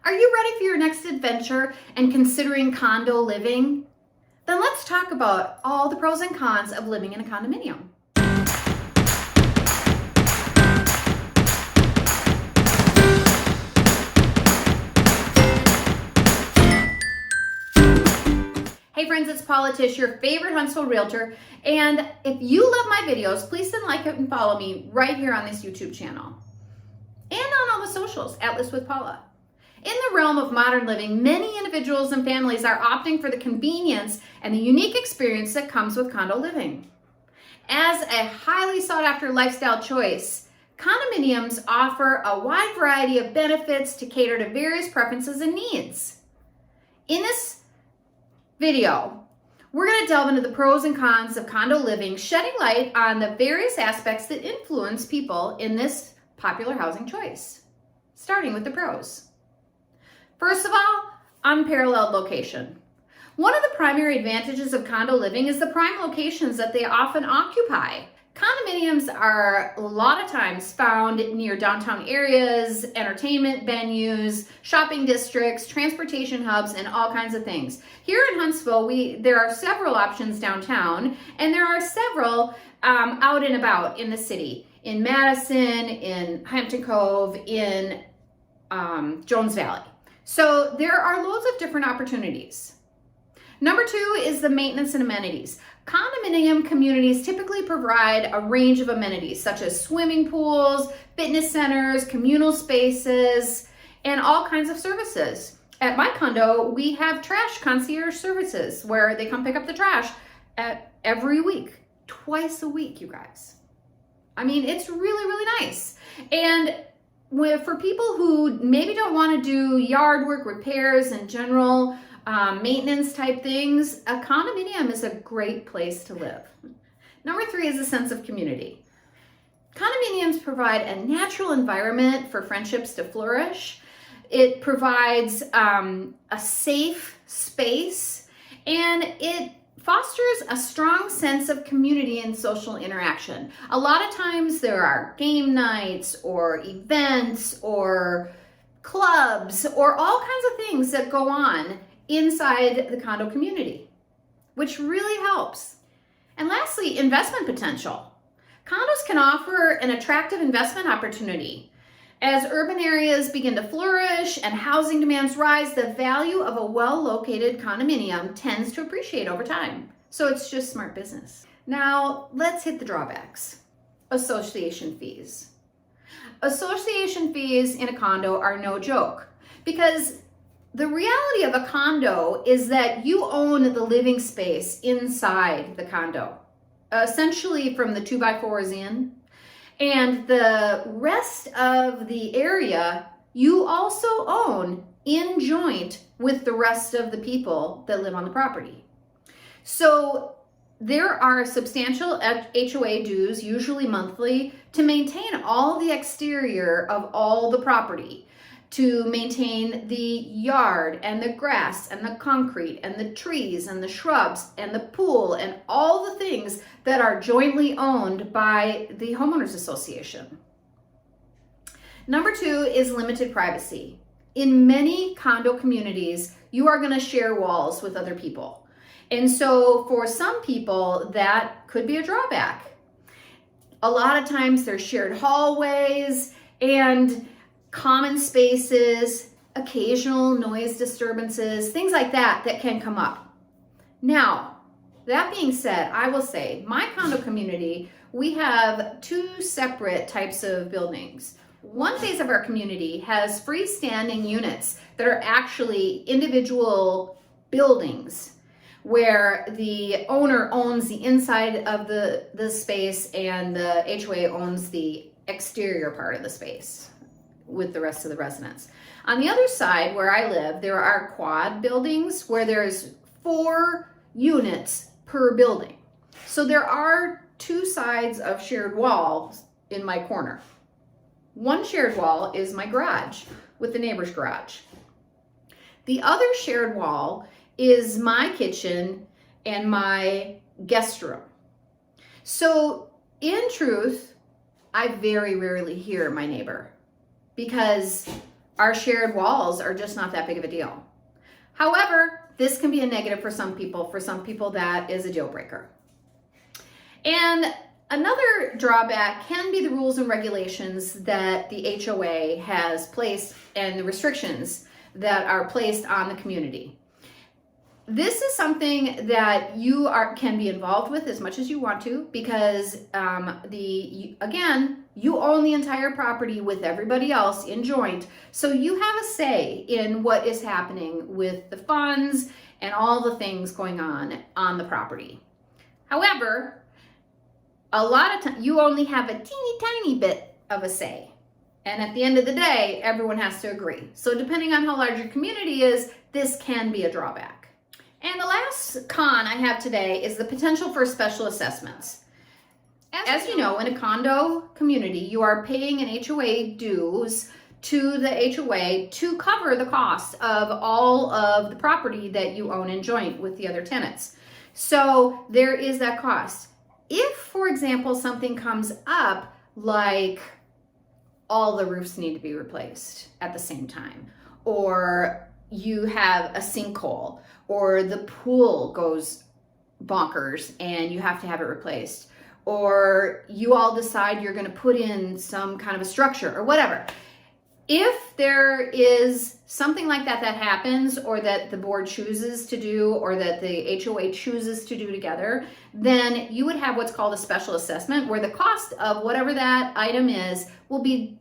Are you ready for your next adventure and considering condo living? Then let's talk about all the pros and cons of living in a condominium. Hey friends, it's Paula Tisch, your favorite Huntsville realtor. And if you love my videos, please then like it and follow me right here on this YouTube channel. And on all the socials, at List with Paula. In the realm of modern living, many individuals and families are opting for the convenience and the unique experience that comes with condo living. As a highly sought after lifestyle choice, condominiums offer a wide variety of benefits to cater to various preferences and needs. In this video, we're going to delve into the pros and cons of condo living, shedding light on the various aspects that influence people in this popular housing choice. Starting with the pros. First of all, unparalleled location. One of the primary advantages of condo living is the prime locations that they often occupy. Condominiums are a lot of times found near downtown areas, entertainment venues, shopping districts, transportation hubs, and all kinds of things. Here in Huntsville, there are several options downtown, and there are several out and about in the city. In Madison, in Hampton Cove, in Jones Valley. So there are loads of different opportunities. Number two is the maintenance and amenities. Condominium communities typically provide a range of amenities such as swimming pools, fitness centers, communal spaces, and all kinds of services. At my condo, we have trash concierge services where they come pick up the trash every week, twice a week, you guys. I mean, it's really, really nice. And for people who maybe don't want to do yard work, repairs, and general maintenance type things, a condominium is a great place to live. Number three is a sense of community. Condominiums provide a natural environment for friendships to flourish. It provides a safe space, and it fosters a strong sense of community and social interaction. A lot of times there are game nights or events or clubs or all kinds of things that go on inside the condo community, which really helps. And lastly, investment potential. Condos can offer an attractive investment opportunity. As urban areas begin to flourish and housing demands rise, the value of a well-located condominium tends to appreciate over time. So it's just smart business. Now, let's hit the drawbacks. Association fees. Association fees in a condo are no joke because the reality of a condo is that you own the living space inside the condo, essentially from the 2x4s in. And the rest of the area you also own in joint with the rest of the people that live on the property. So there are substantial HOA dues, usually monthly, to maintain all the exterior of all the property, to maintain the yard and the grass and the concrete and the trees and the shrubs and the pool and all the things that are jointly owned by the homeowners association. Number two is limited privacy. In many condo communities, you are going to share walls with other people. And so for some people, that could be a drawback. A lot of times there's shared hallways and common spaces, occasional noise disturbances, things like that can come up. Now, that being said, I will say my condo community, we have two separate types of buildings. One phase of our community has freestanding units that are actually individual buildings where the owner owns the inside of the space and the HOA owns the exterior part of the space with the rest of the residents. On the other side where I live, there are quad buildings where there's 4 units per building. So there are 2 sides of shared walls in my corner. One shared wall is my garage with the neighbor's garage. The other shared wall is my kitchen and my guest room. So in truth, I very rarely hear my neighbor because our shared walls are just not that big of a deal. However, this can be a negative for some people. For some people, that is a deal breaker. And another drawback can be the rules and regulations that the HOA has placed and the restrictions that are placed on the community. This is something that you can be involved with as much as you want to, because again, you own the entire property with everybody else in joint, so you have a say in what is happening with the funds and all the things going on the property. However, a lot of times you only have a teeny tiny bit of a say, and at the end of the day, everyone has to agree. So depending on how large your community is, this can be a drawback. And the last con I have today is the potential for special assessments. As you know, in a condo community, you are paying an HOA dues to the HOA to cover the cost of all of the property that you own in joint with the other tenants. So there is that cost. If, for example, something comes up like all the roofs need to be replaced at the same time, or you have a sinkhole, or the pool goes bonkers and you have to have it replaced, or you all decide you're going to put in some kind of a structure or whatever. If there is something like that that happens, or that the board chooses to do, or that the HOA chooses to do together, then you would have what's called a special assessment, where the cost of whatever that item is will be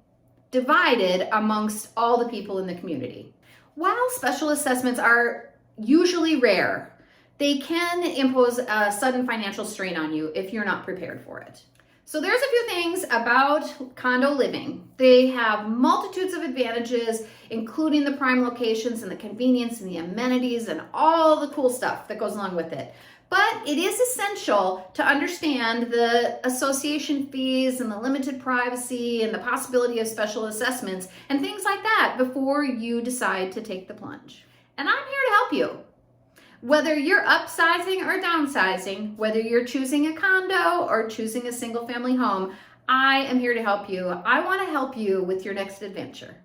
divided amongst all the people in the community. While special assessments are usually rare, they can impose a sudden financial strain on you if you're not prepared for it. So there's a few things about condo living. They have multitudes of advantages, including the prime locations and the convenience and the amenities and all the cool stuff that goes along with it. But it is essential to understand the association fees and the limited privacy and the possibility of special assessments and things like that before you decide to take the plunge. And I'm here to help you. Whether you're upsizing or downsizing, whether you're choosing a condo or choosing a single family home, I am here to help you. I want to help you with your next adventure.